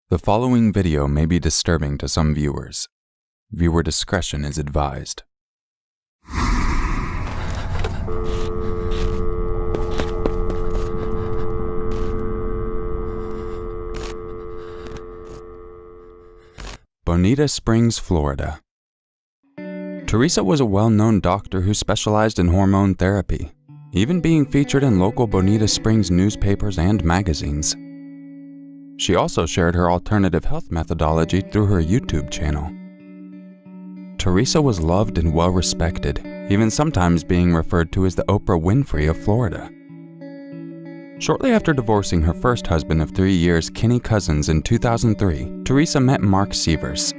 The following video may be disturbing to some viewers. Viewer discretion is advised. Bonita Springs, Florida. Teresa was a well-known doctor who specialized in hormone therapy, even being featured in local Bonita Springs newspapers and magazines. She also shared her alternative health methodology through her YouTube channel. Teresa was loved and well-respected, even sometimes being referred to as the Oprah Winfrey of Florida. Shortly after divorcing her first husband of 3 years, Kenny Cousins, in 2003, Teresa met Mark Sievers.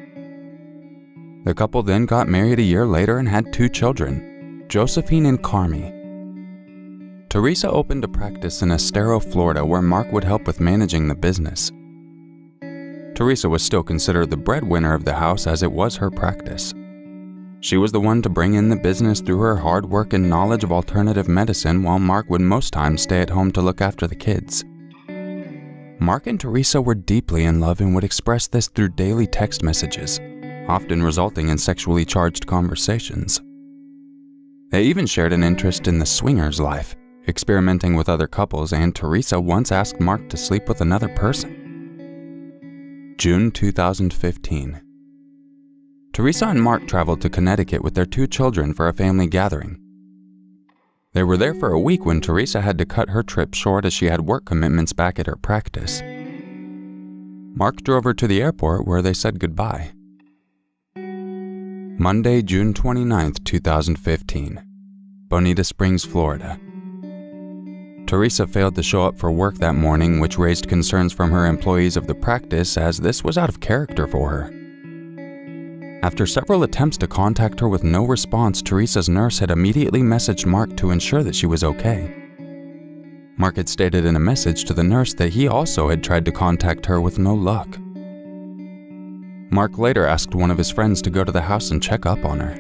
The couple then got married a year later and had 2 children, Josephine and Carmi. Teresa opened a practice in Estero, Florida, where Mark would help with managing the business. Teresa was still considered the breadwinner of the house, as it was her practice. She was the one to bring in the business through her hard work and knowledge of alternative medicine, while Mark would most times stay at home to look after the kids. Mark and Teresa were deeply in love and would express this through daily text messages, often resulting in sexually charged conversations. They even shared an interest in the swingers life, experimenting with other couples, and Teresa once asked Mark to sleep with another person. June 2015. Teresa and Mark traveled to Connecticut with their 2 children for a family gathering. They were there for a week when Teresa had to cut her trip short as she had work commitments back at her practice. Mark drove her to the airport, where they said goodbye. Monday, June 29, 2015. Bonita Springs, Florida. Teresa failed to show up for work that morning, which raised concerns from her employees of the practice, as this was out of character for her. After several attempts to contact her with no response, Teresa's nurse had immediately messaged Mark to ensure that she was okay. Mark had stated in a message to the nurse that he also had tried to contact her with no luck. Mark later asked one of his friends to go to the house and check up on her.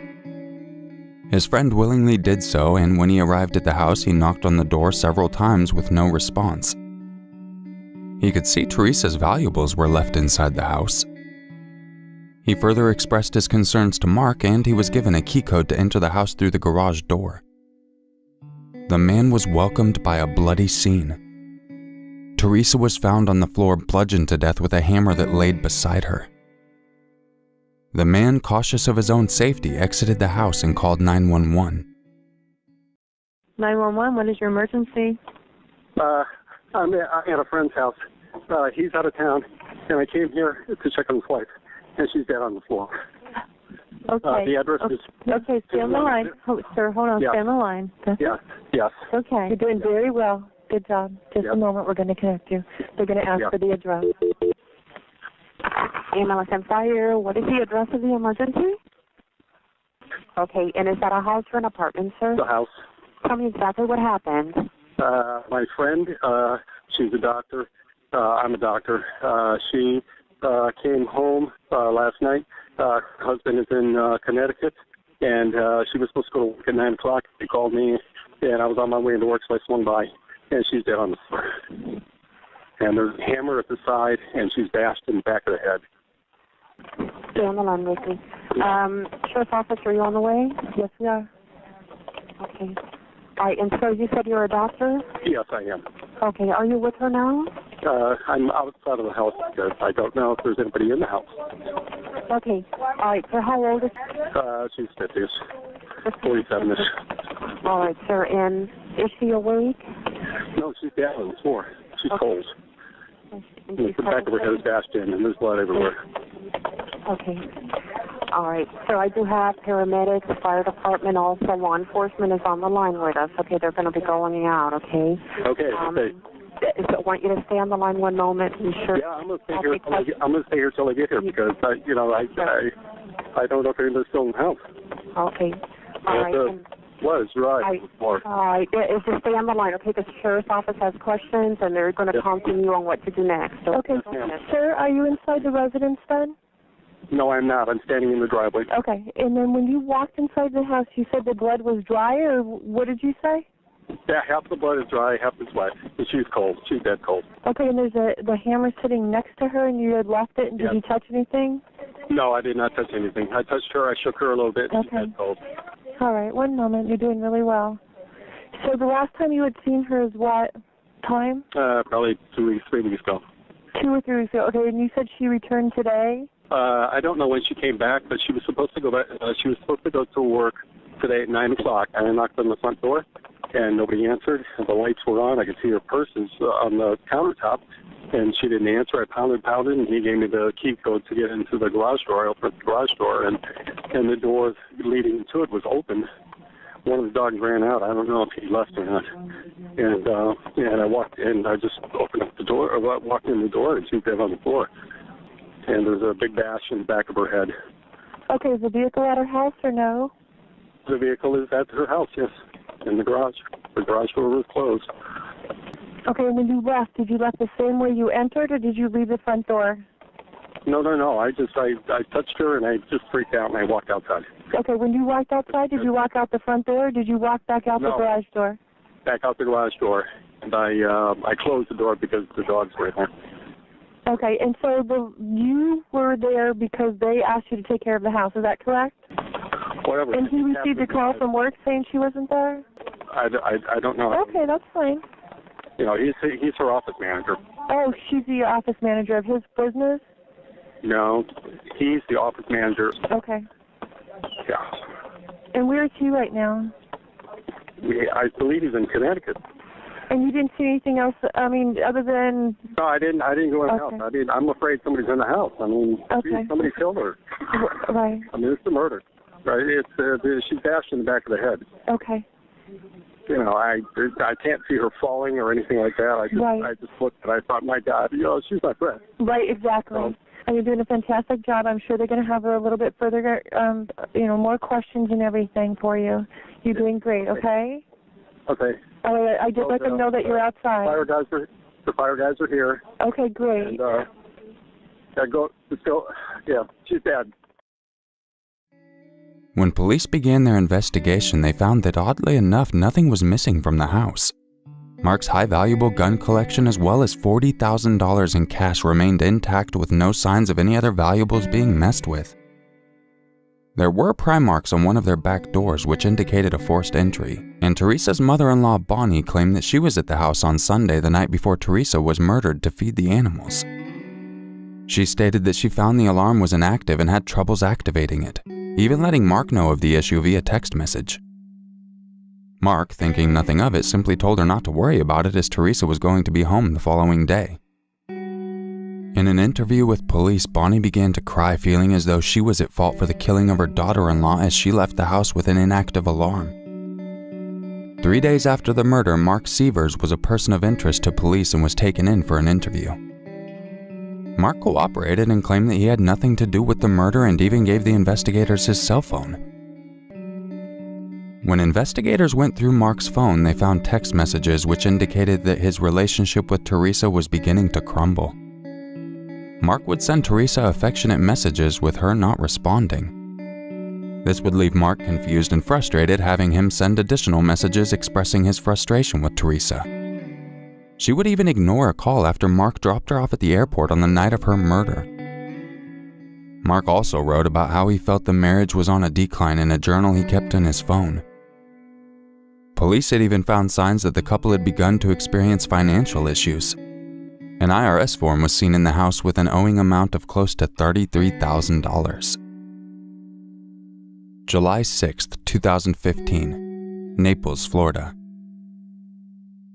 His friend willingly did so, and when he arrived at the house, he knocked on the door several times with no response. He could see Teresa's valuables were left inside the house. He further expressed his concerns to Mark, and he was given a key code to enter the house through the garage door. The man was welcomed by a bloody scene. Teresa was found on the floor, bludgeoned to death with a hammer that laid beside her. The man, cautious of his own safety, exited the house and called 911. 911, what is your emergency? I'm at a friend's house. He's out of town, and I came here to check on his wife, and she's dead on the floor. Okay. The address is... Okay, stay on the line. Oh, sir, hold on, stay on the line. Yes. Okay, you're doing very well. Good job. Just a moment, we're going to connect you. They're going to ask for the address. Ambulance and fire, what is the address of the emergency? Okay, and is that a house or an apartment, sir? The house. Tell me exactly what happened. My friend, she's a doctor. I'm a doctor. She came home last night. Her husband is in Connecticut, and she was supposed to go to work at 9 o'clock. She called me, and I was on my way into work, so I swung by, and she's dead on the floor. And there's a hammer at the side, and she's bashed in the back of the head. Stay on the line with me. Sheriff's office, are you on the way? Yes, we are. Okay. All right, and so you said you're a doctor? Yes, I am. Okay, are you with her now? I'm outside of the house because I don't know if there's anybody in the house. Okay. All right, so how old is she? She's 50s. 47-ish. All right, sir, and is she awake? No, she's down on the floor. She's cold. The back of her head is bashed in, and there's blood everywhere. Okay. All right. So I do have paramedics, fire department, also law enforcement is on the line with us. Okay, they're going to be going out, okay? Okay, So I want you to stay on the line one moment. Yeah, I'm going to stay here. I'm going to stay here till I get here because I don't know if anybody's still in the house. Okay. All right. Was right. All right. Just stay on the line, okay? Because the sheriff's office has questions, and they're going to counsel you on what to do next. Okay. Sir, are you inside the residence then? No, I'm not. I'm standing in the driveway. Okay. And then when you walked inside the house, you said the blood was dry, or what did you say? Yeah, half the blood is dry, half is wet. And she's cold. She's dead cold. Okay, and there's the hammer sitting next to her, and you had left it, and did you touch anything? No, I did not touch anything. I touched her. I shook her a little bit. Okay. She's dead cold. All right, one moment. You're doing really well. So the last time you had seen her is what time? Probably 3 weeks ago. 2 or 3 weeks ago. Okay, and you said she returned today? I don't know when she came back, but she was supposed to go back. She was supposed to go to work today at 9 o'clock. I knocked on the front door, and nobody answered. The lights were on. I could see her purses on the countertop, and she didn't answer. I pounded, and he gave me the key code to get into the garage door. I opened the garage door, and the door leading to it was open. One of the dogs ran out. I don't know if he left or not. And I walked in. I just opened up the door, or walked in the door, and she's dead on the floor. And there's a big bash in the back of her head. Okay, is the vehicle at her house or no? The vehicle is at her house, yes, in the garage. The garage door was closed. Okay, and when you left, did you left the same way you entered, or did you leave the front door? No. I touched her, and I just freaked out, and I walked outside. Okay, when you walked outside, did you walk out the front door, or did you walk back out the garage door? Back out the garage door, and I closed the door because the dogs were in there. Okay, and so you were there because they asked you to take care of the house, is that correct? Whatever. And he received a call from work saying she wasn't there? I don't know. Okay, that's fine. You know, he's her office manager. Oh, she's the office manager of his business? No, he's the office manager. Okay. Yeah. And where is he right now? I believe he's in Connecticut. And you didn't see anything else, other than... No, I didn't go in the house. I'm afraid somebody's in the house. Somebody killed her. Right. It's a murder. Right? She's bashed in the back of the head. Okay. You know, I can't see her falling or anything like that. I just looked and I thought, my God, she's my friend. Right, exactly. And you're doing a fantastic job. I'm sure they're going to have a little bit further, more questions and everything for you. You're doing great, okay? Okay. All right, I just let them know that you're outside. The fire guys are here. Okay, great. And, she's dead. When police began their investigation, they found that oddly enough, nothing was missing from the house. Mark's high valuable gun collection as well as $40,000 in cash remained intact with no signs of any other valuables being messed with. There were pry marks on one of their back doors which indicated a forced entry, and Teresa's mother-in-law Bonnie claimed that she was at the house on Sunday the night before Teresa was murdered to feed the animals. She stated that she found the alarm was inactive and had troubles activating it, even letting Mark know of the issue via text message. Mark, thinking nothing of it, simply told her not to worry about it as Teresa was going to be home the following day. In an interview with police, Bonnie began to cry, feeling as though she was at fault for the killing of her daughter-in-law as she left the house with an inactive alarm. 3 days after the murder, Mark Sievers was a person of interest to police and was taken in for an interview. Mark cooperated and claimed that he had nothing to do with the murder and even gave the investigators his cell phone. When investigators went through Mark's phone, they found text messages which indicated that his relationship with Teresa was beginning to crumble. Mark would send Teresa affectionate messages with her not responding. This would leave Mark confused and frustrated, having him send additional messages expressing his frustration with Teresa. She would even ignore a call after Mark dropped her off at the airport on the night of her murder. Mark also wrote about how he felt the marriage was on a decline in a journal he kept in his phone. Police had even found signs that the couple had begun to experience financial issues. An IRS form was seen in the house with an owing amount of close to $33,000. July 6, 2015, Naples, Florida.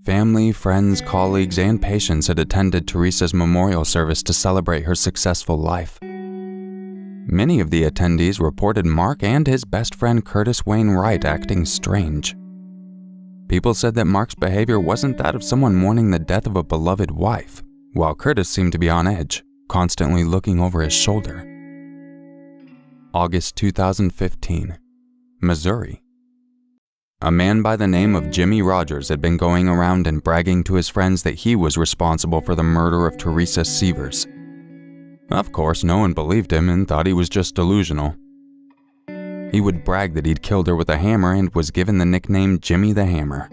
Family, friends, colleagues, and patients had attended Teresa's memorial service to celebrate her successful life. Many of the attendees reported Mark and his best friend Curtis Wayne Wright acting strange. People said that Mark's behavior wasn't that of someone mourning the death of a beloved wife, while Curtis seemed to be on edge, constantly looking over his shoulder. August 2015, Missouri. A man by the name of Jimmy Rogers had been going around and bragging to his friends that he was responsible for the murder of Tereasa Sievers. Of course, no one believed him and thought he was just delusional. He would brag that he'd killed her with a hammer and was given the nickname Jimmy the Hammer.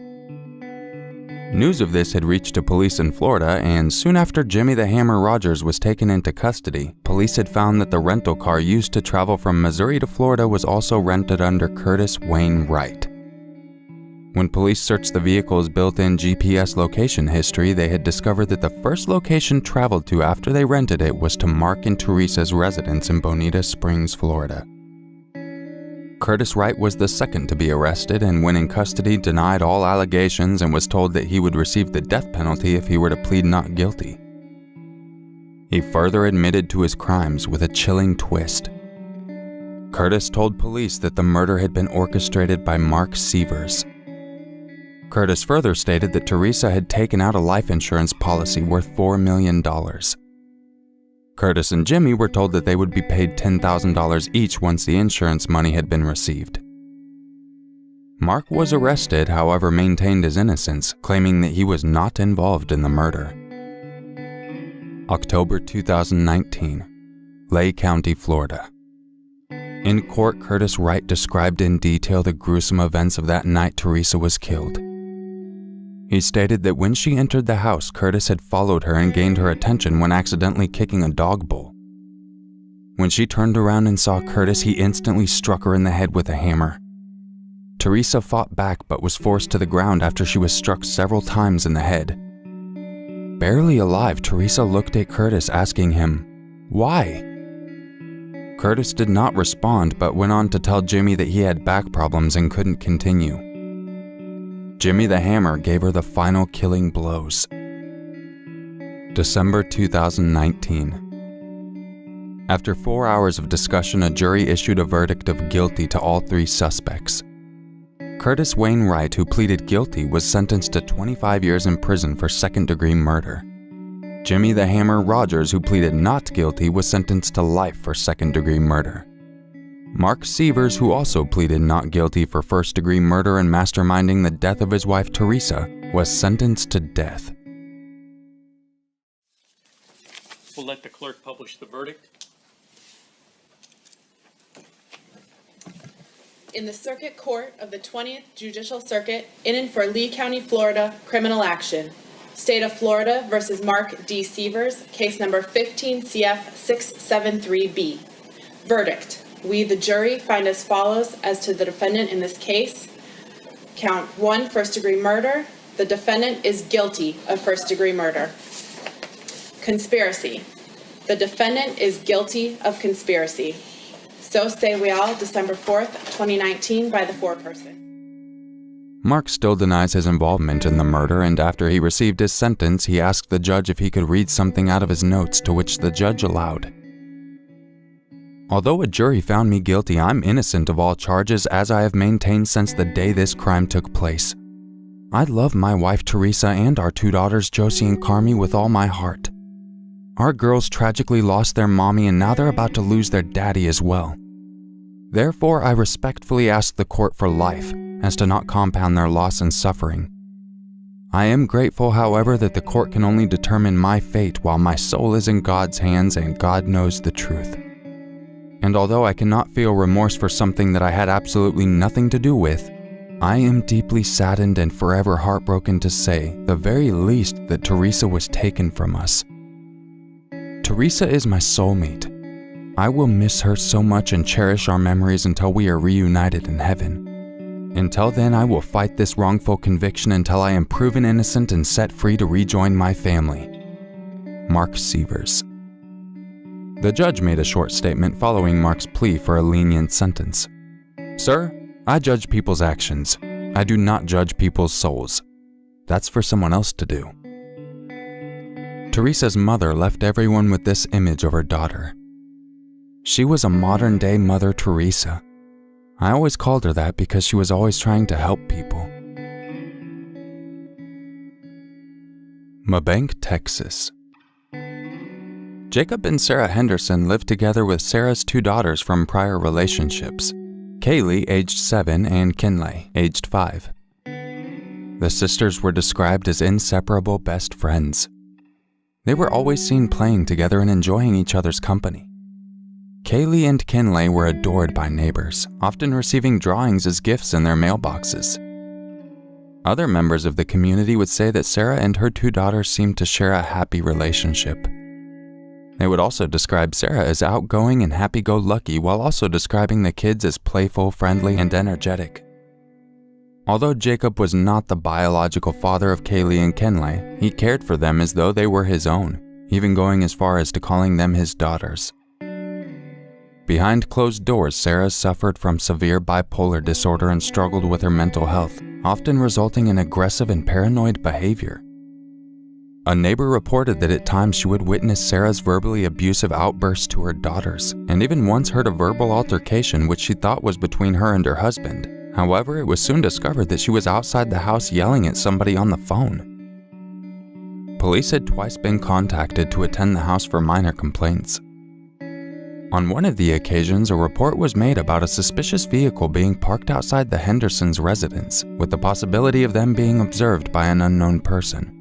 News of this had reached to police in Florida, and soon after Jimmy the Hammer Rogers was taken into custody, police had found that the rental car used to travel from Missouri to Florida was also rented under Curtis Wayne Wright. When police searched the vehicle's built-in GPS location history, they had discovered that the first location traveled to after they rented it was to Mark and Teresa's residence in Bonita Springs, Florida. Curtis Wright was the second to be arrested, and when in custody denied all allegations and was told that he would receive the death penalty if he were to plead not guilty. He further admitted to his crimes with a chilling twist. Curtis told police that the murder had been orchestrated by Mark Sievers. Curtis further stated that Teresa had taken out a life insurance policy worth $4 million. Curtis and Jimmy were told that they would be paid $10,000 each once the insurance money had been received. Mark was arrested, however maintained his innocence, claiming that he was not involved in the murder. October 2019, Lay County, Florida. In court, Curtis Wright described in detail the gruesome events of that night Teresa was killed. He stated that when she entered the house, Curtis had followed her and gained her attention when accidentally kicking a dog bowl. When she turned around and saw Curtis, he instantly struck her in the head with a hammer. Teresa fought back but was forced to the ground after she was struck several times in the head. Barely alive, Teresa looked at Curtis asking him, "Why?" Curtis did not respond but went on to tell Jimmy that he had back problems and couldn't continue. Jimmy the Hammer gave her the final killing blows. December 2019. After 4 hours of discussion, a jury issued a verdict of guilty to all three suspects. Curtis Wayne Wright, who pleaded guilty, was sentenced to 25 years in prison for second-degree murder. Jimmy the Hammer Rogers, who pleaded not guilty, was sentenced to life for second-degree murder. Mark Sievers, who also pleaded not guilty for first-degree murder and masterminding the death of his wife Teresa, was sentenced to death. We'll let the clerk publish the verdict. In the Circuit Court of the 20th Judicial Circuit, in and for Lee County, Florida, criminal action. State of Florida versus Mark D. Sievers, case number 15 CF 673B. Verdict. We, the jury, find as follows as to the defendant in this case. Count 1, first-degree murder. The defendant is guilty of first-degree murder. Conspiracy. The defendant is guilty of conspiracy. So say we all, December 4th, 2019, by the foreperson. Mark still denies his involvement in the murder, and after he received his sentence, he asked the judge if he could read something out of his notes, to which the judge allowed. Although a jury found me guilty, I'm innocent of all charges, as I have maintained since the day this crime took place. I love my wife Teresa and our two daughters Josie and Carmi with all my heart. Our girls tragically lost their mommy and now they're about to lose their daddy as well. Therefore, I respectfully ask the court for life, as to not compound their loss and suffering. I am grateful, however, that the court can only determine my fate while my soul is in God's hands and God knows the truth. And although I cannot feel remorse for something that I had absolutely nothing to do with, I am deeply saddened and forever heartbroken to say, the very least, that Teresa was taken from us. Teresa is my soulmate. I will miss her so much and cherish our memories until we are reunited in heaven. Until then, I will fight this wrongful conviction until I am proven innocent and set free to rejoin my family. Mark Sievers. The judge made a short statement following Mark's plea for a lenient sentence. Sir, I judge people's actions. I do not judge people's souls. That's for someone else to do. Teresa's mother left everyone with this image of her daughter. She was a modern-day Mother Teresa. I always called her that because she was always trying to help people. Mabank, Texas. Jacob and Sarah Henderson lived together with Sarah's two daughters from prior relationships, Kaylee, aged 7, and Kinley, aged 5. The sisters were described as inseparable best friends. They were always seen playing together and enjoying each other's company. Kaylee and Kinley were adored by neighbors, often receiving drawings as gifts in their mailboxes. Other members of the community would say that Sarah and her 2 daughters seemed to share a happy relationship. They would also describe Sarah as outgoing and happy-go-lucky while also describing the kids as playful, friendly, and energetic. Although Jacob was not the biological father of Kaylee and Kenley, he cared for them as though they were his own, even going as far as to calling them his daughters. Behind closed doors, Sarah suffered from severe bipolar disorder and struggled with her mental health, often resulting in aggressive and paranoid behavior. A neighbor reported that at times she would witness Sarah's verbally abusive outbursts to her daughters, and even once heard a verbal altercation which she thought was between her and her husband. However, it was soon discovered that she was outside the house yelling at somebody on the phone. Police had twice been contacted to attend the house for minor complaints. On one of the occasions, a report was made about a suspicious vehicle being parked outside the Henderson's residence, with the possibility of them being observed by an unknown person.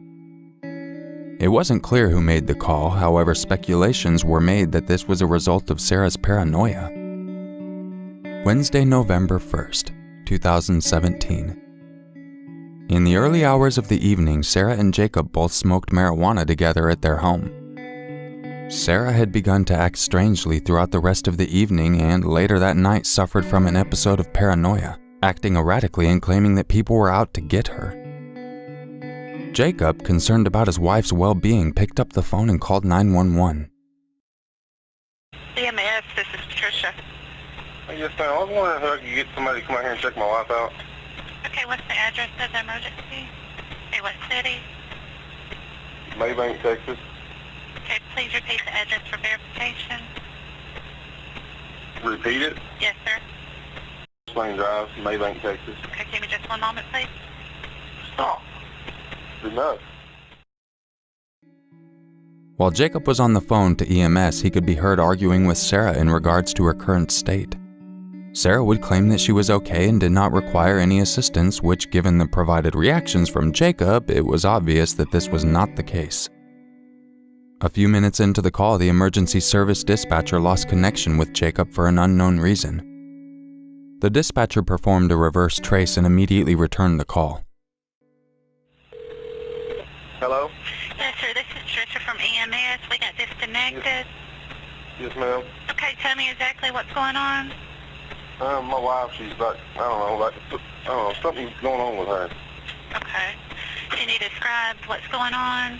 It wasn't clear who made the call, however speculations were made that this was a result of Sarah's paranoia. Wednesday, November 1st, 2017. In the early hours of the evening, Sarah and Jacob both smoked marijuana together at their home. Sarah had begun to act strangely throughout the rest of the evening and later that night suffered from an episode of paranoia, acting erratically and claiming that people were out to get her. Jacob, concerned about his wife's well-being, picked up the phone and called 911. EMS, this is Patricia. Yes, ma'am. I was wondering if I could get somebody to come out here and check my wife out. Okay, what's the address of the emergency? Okay, what city? Maybank, Texas. Okay, please repeat the address for verification. Repeat it. Yes, sir. Plain Drive, Maybank, Texas. Okay, give me just one moment, please. Stop. Enough. While Jacob was on the phone to EMS, he could be heard arguing with Sarah in regards to her current state. Sarah would claim that she was okay and did not require any assistance, which, given the provided reactions from Jacob, it was obvious that this was not the case. A few minutes into the call, the emergency service dispatcher lost connection with Jacob for an unknown reason. The dispatcher performed a reverse trace and immediately returned the call. Hello? Yes, sir, this is Patricia from EMS. We got disconnected. Yes, ma'am. Okay, tell me exactly what's going on. My wife, she's like, something's going on with her. Okay. Can you describe what's going on?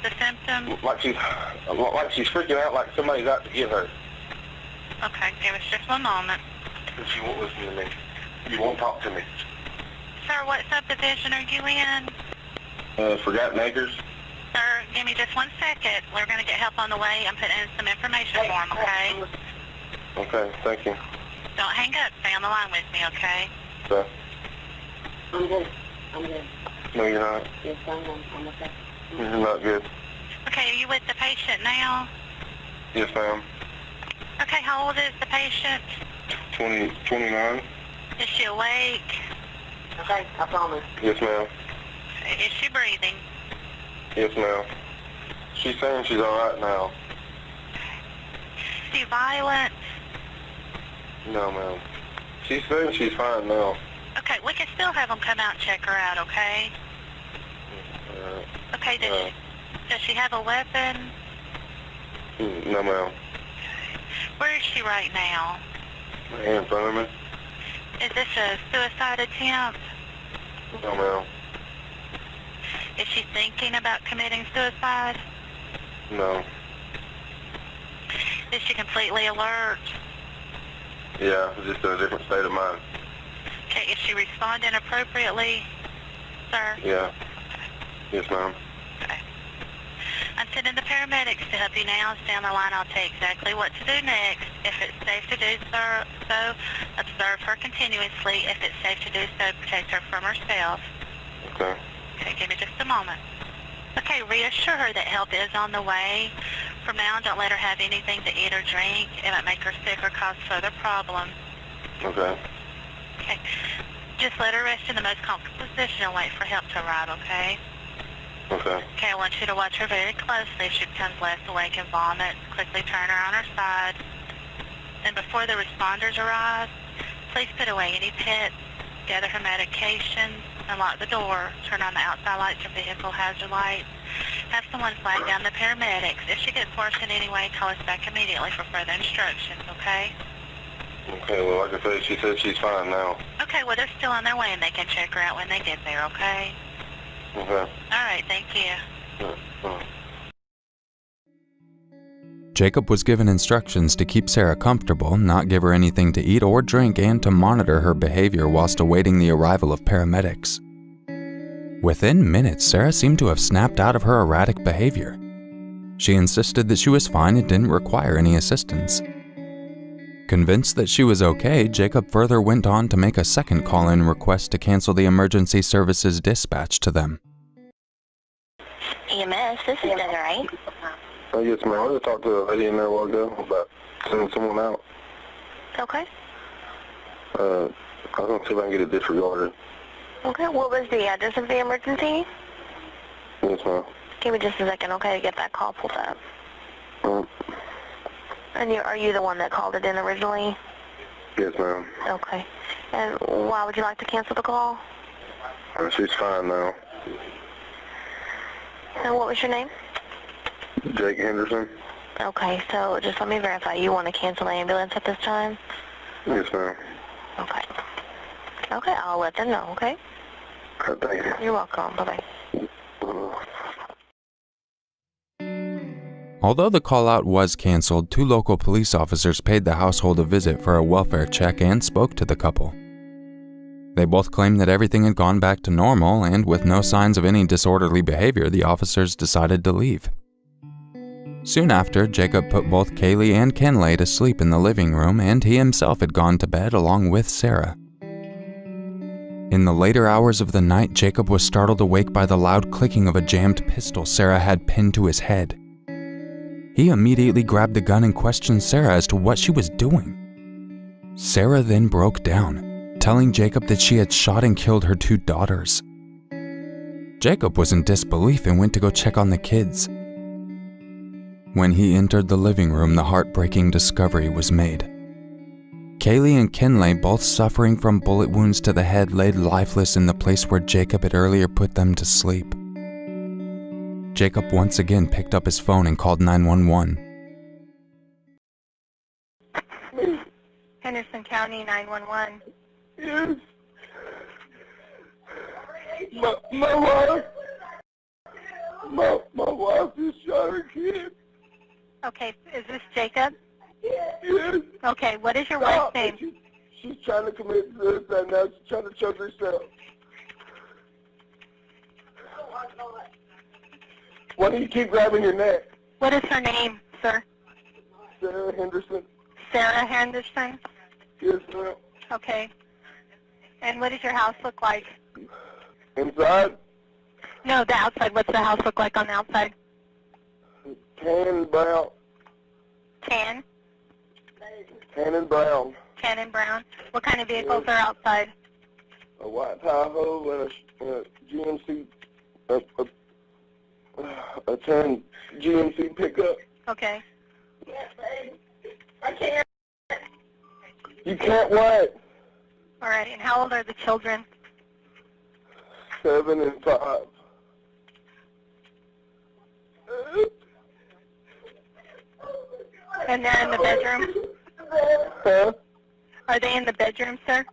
The symptoms? Like she's freaking out like somebody's out to get her. Okay, give us just one moment. She won't listen to me. You won't talk to me. Sir, what subdivision are you in? Forgotten Acres. Sir, give me just 1 second. We're going to get help on the way. I'm putting in some information for him, okay? Okay, thank you. Don't hang up. Stay on the line with me, okay? Okay. I'm good. No, you're not. Yes, I'm okay. You're not good. Okay, are you with the patient now? Yes, ma'am. Okay, how old is the patient? 29. Is she awake? Okay, I promise. Yes, ma'am. Is she breathing? Yes, ma'am. She's saying she's all right now. Is she violent? No, ma'am. She's saying she's fine now. Okay, we can still have them come out and check her out, okay? Okay, does she have a weapon? No, ma'am. Where is she right now? Right in front of me. Is this a suicide attempt? No, ma'am. Is she thinking about committing suicide? No. Is she completely alert? Yeah, just in a different state of mind. Okay, is she responding appropriately, sir? Yeah. Yes, ma'am. Okay. I'm sending the paramedics to help you now. Stay on the line. I'll tell you exactly what to do next. If it's safe to do so, observe her continuously. If it's safe to do so, protect her from herself. Okay. Okay, give me just a moment. Okay, reassure her that help is on the way. From now on, don't let her have anything to eat or drink. It might make her sick or cause further problems. Okay. Okay. Just let her rest in the most comfortable position and wait for help to arrive, okay? Okay. Okay, I want you to watch her very closely. If she becomes less awake and vomits, quickly turn her on her side. And before the responders arrive, please put away any pets, gather her medications, Unlock the door. Turn on the outside lights or vehicle hazard lights. Have someone flag down the paramedics. If she gets worse in any way, call us back immediately for further instructions, okay? Okay, well, like I said, she said she's fine now. Okay, well, they're still on their way and they can check her out when they get there, okay? Okay. All right, thank you. Jacob was given instructions to keep Sarah comfortable, not give her anything to eat or drink, and to monitor her behavior whilst awaiting the arrival of paramedics. Within minutes, Sarah seemed to have snapped out of her erratic behavior. She insisted that she was fine and didn't require any assistance. Convinced that she was okay, Jacob further went on to make a second call-in request to cancel the emergency services dispatch to them. EMS, this is Desiree. Yes, ma'am. I just talked to a lady in there a while ago about sending someone out. Okay. I was going to see if I can get it disregarded. Okay, what was the address of the emergency? Yes, ma'am. Give me just a second, okay, to get that call pulled up. And are you the one that called it in originally? Yes, ma'am. Okay. And why would you like to cancel the call? She's fine now. And what was your name? Jake Henderson. Okay, so just let me verify. You want to cancel the ambulance at this time? Yes, ma'am. Okay. Okay, I'll let them know, okay? Thank you. You're welcome. Bye-bye. Although the call-out was canceled, 2 local police officers paid the household a visit for a welfare check and spoke to the couple. They both claimed that everything had gone back to normal, and with no signs of any disorderly behavior, the officers decided to leave. Soon after, Jacob put both Kaylee and Kenley to sleep in the living room, and he himself had gone to bed along with Sarah. In the later hours of the night, Jacob was startled awake by the loud clicking of a jammed pistol Sarah had pinned to his head. He immediately grabbed the gun and questioned Sarah as to what she was doing. Sarah then broke down, telling Jacob that she had shot and killed her 2 daughters. Jacob was in disbelief and went to go check on the kids. When he entered the living room, the heartbreaking discovery was made. Kaylee and Kenley, both suffering from bullet wounds to the head, laid lifeless in the place where Jacob had earlier put them to sleep. Jacob once again picked up his phone and called 911. Henderson County 911. Yes. My wife. My wife just shot her kid. Okay, is this Jacob? Yes. Okay, what is your wife's name? She's trying to commit suicide now. She's trying to choke herself. Why do you keep grabbing your neck? What is her name, sir? Sarah Henderson. Sarah Henderson? Yes, ma'am. Okay. And what does your house look like? Inside? No, the outside. What's the house look like on the outside? Tan and brown. Tan? Tan and brown. Tan and brown. What kind of vehicles are outside? A white Tahoe and a GMC, a tan GMC pickup. Okay. I can't. You can't what? All right, and how old are the children? 7 and 5. And they're in the bedroom? Huh? Are they in the bedroom, sir?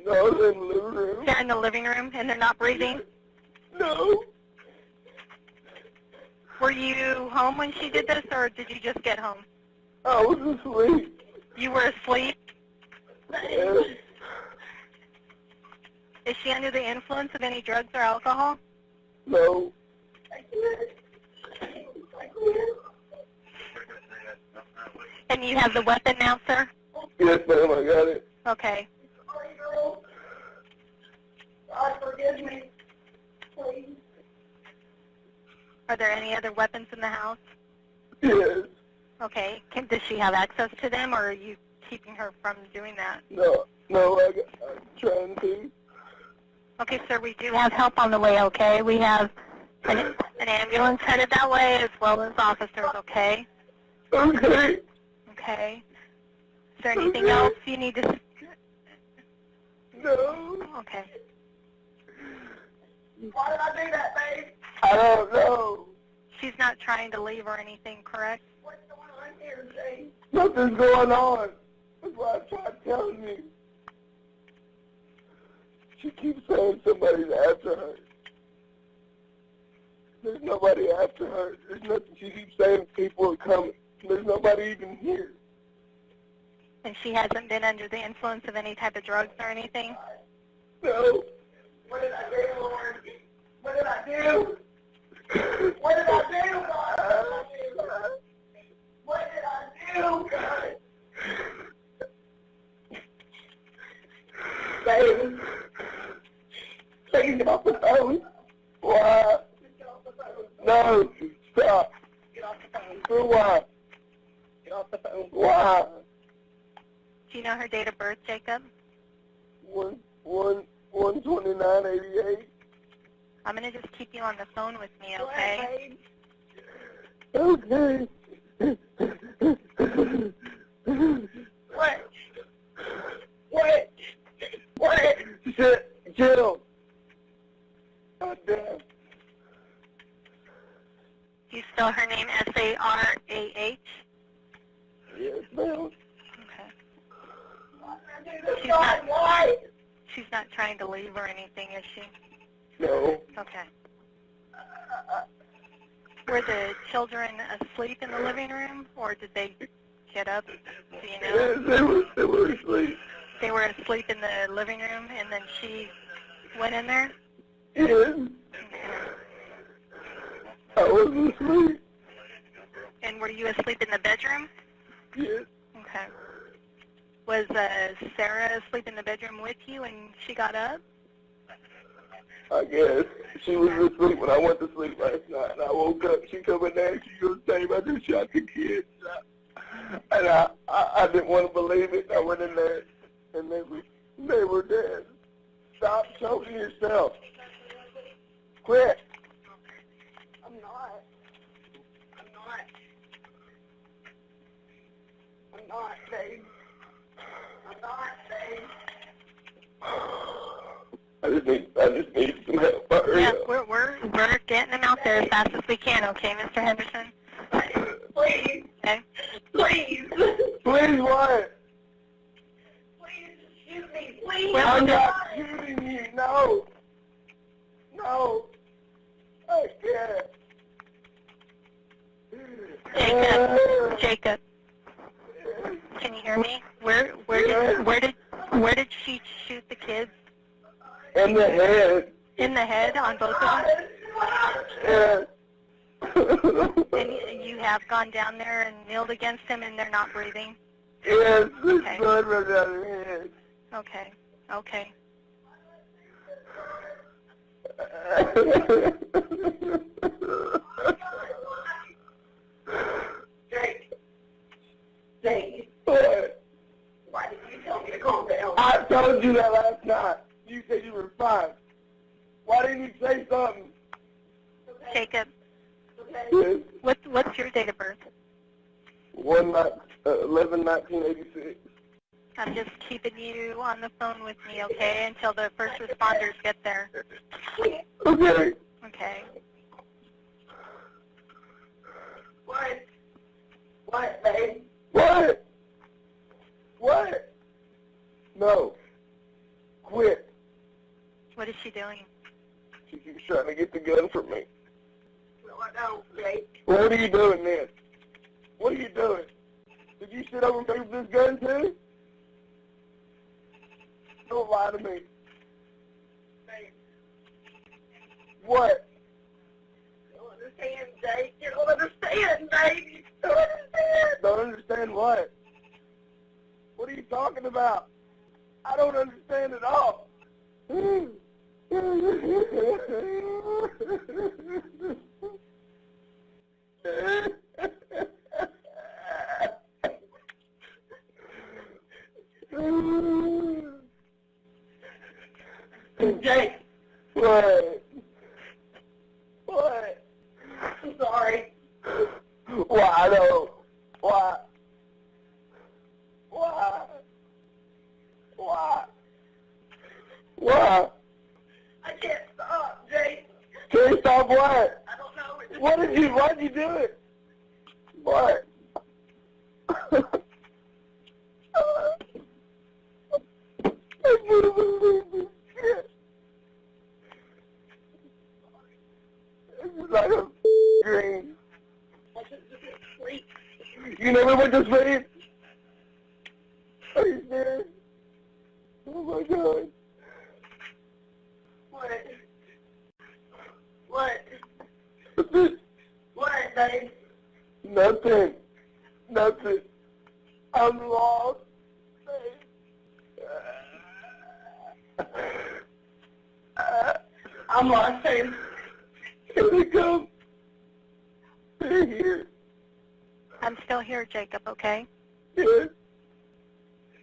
No, they're in the living room. They're in the living room and they're not breathing? No. Were you home when she did this, or did you just get home? I was asleep. You were asleep? Yes. Is she under the influence of any drugs or alcohol? No. And you have the weapon now, sir? Yes, ma'am, I got it. Okay. Forgive me, please. Are there any other weapons in the house? Yes. Okay. Does she have access to them, or are you keeping her from doing that? No, I'm trying to. Okay, sir, we do have help on the way, okay? We have an ambulance headed that way, as well as officers, okay? Okay. Okay. Is there anything else you need to... No. Okay. Why did I do that, babe? I don't know. She's not trying to leave or anything, correct? What's going on here, Jane? Nothing's going on. That's why I tried telling you. She keeps saying somebody's after her. There's nobody after her. There's nothing. She keeps saying people are coming. There's nobody even here. And she hasn't been under the influence of any type of drugs or anything? No. What did I do, Lord? What did I do? What did I do, God? What did I do, God? Baby. Take it off the phone. Why? Get off the phone. No. Stop. Get off the phone. For why? Get off the phone. Why? Do you know her date of birth, Jacob? 1/29/88. I'm going to just keep you on the phone with me, okay? Okay. What? What? What? Jill. God damn. Do you spell her name S-A-R-A-H? Yes, ma'am. Okay. She's not trying to leave or anything, is she? No. Okay. Were the children asleep in the living room, or did they get up? Do you know? They were asleep. They were asleep in the living room, and then she went in there? Yes. Okay. I was asleep. And were you asleep in the bedroom? Yes. Okay. Was Sarah asleep in the bedroom with you when she got up? I guess. She was asleep when I went to sleep last night, and I woke up. She come in there and she goes, Dave, I just shot the kids. And I didn't want to believe it. I went in there, and they were dead. Stop choking yourself. Quit. I'm not. I'm not, Dave. I'm not, Dave. I just need some help. Hurry Yeah, up. we're getting them out there as fast as we can, okay, Mr. Henderson? Please. Okay. Please. Please what? Please shoot me. Please. Well, I'm not shooting you. No. No. I can't. Jacob, can you hear me? Where did she shoot the kids? In the head. In the head on both of them? Yes. And you have gone down there and kneeled against them, and they're not breathing? Yes, the Okay. blood runs out of her head. Okay. Okay. Jake. What? Why did you tell me to calm down? I told you that last night. You said you were fine. Why didn't you say something? Jacob, Yes. what's your date of birth? 11/1986. I'm just keeping you on the phone with me, okay, until the first responders get there. Okay. Okay. What? What, babe? What? What? No. Quit. What is she doing? She keeps trying to get the gun from me. No, I don't, Jake. What are you doing then? What are you doing? Did you sit over and pay for this gun too? Don't lie to me. What? You don't understand, Jake. You don't understand, Jake. You don't understand. Don't understand what? What are you talking about? I don't understand at all. Jake. What? What? I'm sorry. Why though? Why? Why? Why? Why? I can't stop, Jake. Why'd you do it? What? I can't believe this shit. This is like a dream. You never went to sleep? Are you serious? Oh my God. What? What? What, babe? Nothing. I'm lost, babe. I'm lost, babe. Here they come. They're here. I'm still here, Jacob, okay? Yes.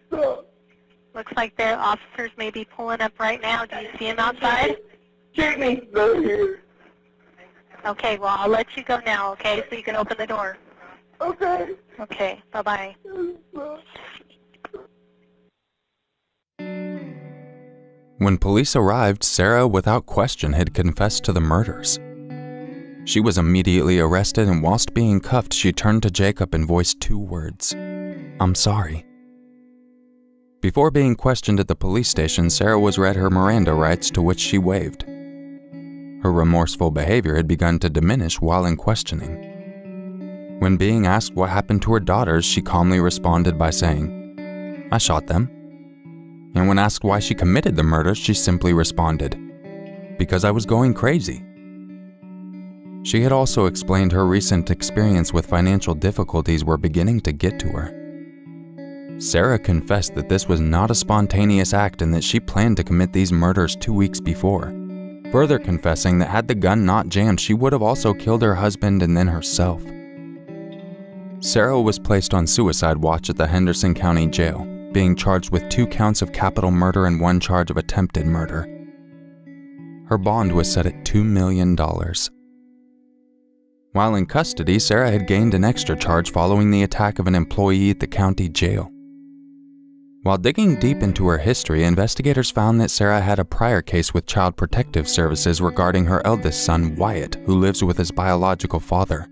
Stop. Looks like the officers may be pulling up right now. Do you see them outside? Take me. They're here. Okay, well, I'll let you go now, okay, so you can open the door. Okay. Okay, bye-bye. When police arrived, Sarah, without question, had confessed to the murders. She was immediately arrested, and whilst being cuffed, she turned to Jacob and voiced 2 words: "I'm sorry." Before being questioned at the police station, Sarah was read her Miranda rights, to which she waived. Her remorseful behavior had begun to diminish while in questioning. When being asked what happened to her daughters, she calmly responded by saying, "I shot them." And when asked why she committed the murders, she simply responded, "Because I was going crazy." She had also explained her recent experience with financial difficulties were beginning to get to her. Sarah confessed that this was not a spontaneous act and that she planned to commit these murders 2 weeks before, further confessing that had the gun not jammed, she would have also killed her husband and then herself. Sarah was placed on suicide watch at the Henderson County Jail, being charged with 2 counts of capital murder and 1 charge of attempted murder. Her bond was set at $2 million. While in custody, Sarah had gained an extra charge following the attack of an employee at the county jail. While digging deep into her history, investigators found that Sarah had a prior case with Child Protective Services regarding her eldest son, Wyatt, who lives with his biological father.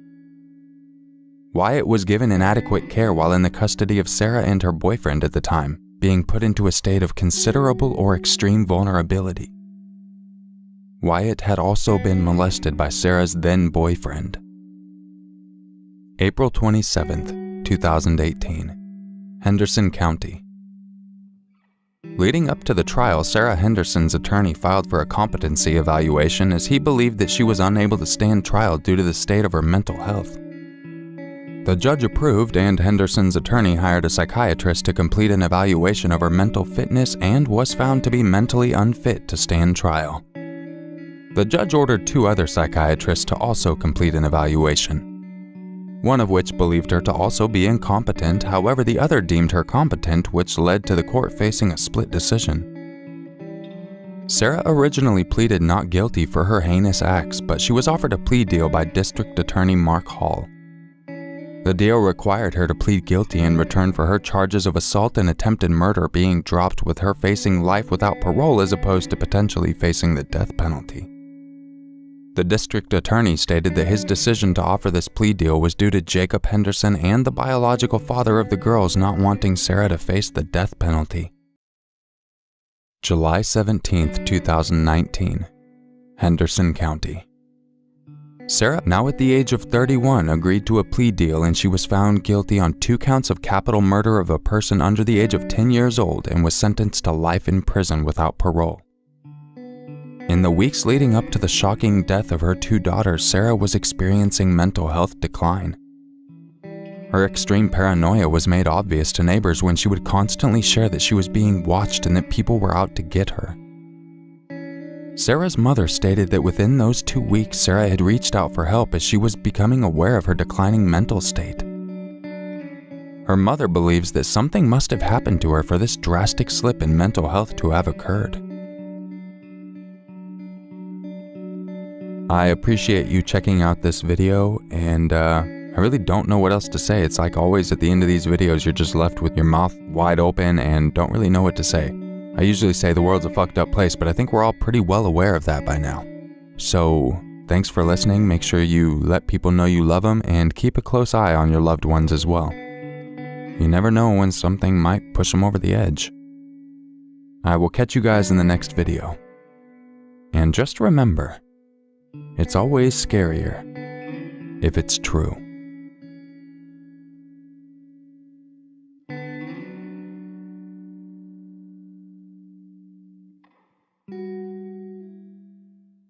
Wyatt was given inadequate care while in the custody of Sarah and her boyfriend at the time, being put into a state of considerable or extreme vulnerability. Wyatt had also been molested by Sarah's then-boyfriend. April 27, 2018, Henderson County. Leading up to the trial, Sarah Henderson's attorney filed for a competency evaluation as he believed that she was unable to stand trial due to the state of her mental health. The judge approved, and Henderson's attorney hired a psychiatrist to complete an evaluation of her mental fitness and was found to be mentally unfit to stand trial. The judge ordered 2 other psychiatrists to also complete an evaluation, one of which believed her to also be incompetent. However, the other deemed her competent, which led to the court facing a split decision. Sarah originally pleaded not guilty for her heinous acts, but she was offered a plea deal by District Attorney Mark Hall. The deal required her to plead guilty in return for her charges of assault and attempted murder being dropped, with her facing life without parole as opposed to potentially facing the death penalty. The district attorney stated that his decision to offer this plea deal was due to Jacob Henderson and the biological father of the girls not wanting Sarah to face the death penalty. July 17, 2019, Henderson County. Sarah, now at the age of 31, agreed to a plea deal, and she was found guilty on 2 counts of capital murder of a person under the age of 10 years old and was sentenced to life in prison without parole. In the weeks leading up to the shocking death of her 2 daughters, Sarah was experiencing mental health decline. Her extreme paranoia was made obvious to neighbors when she would constantly share that she was being watched and that people were out to get her. Sarah's mother stated that within those 2 weeks, Sarah had reached out for help as she was becoming aware of her declining mental state. Her mother believes that something must have happened to her for this drastic slip in mental health to have occurred. I appreciate you checking out this video, and I really don't know what else to say. It's like always at the end of these videos, you're just left with your mouth wide open and don't really know what to say. I usually say the world's a fucked up place, but I think we're all pretty well aware of that by now. So, Thanks for listening. Make sure you let people know you love them and keep a close eye on your loved ones as well. You never know when something might push them over the edge. I will catch you guys in the next video. And just remember, it's always scarier if it's true.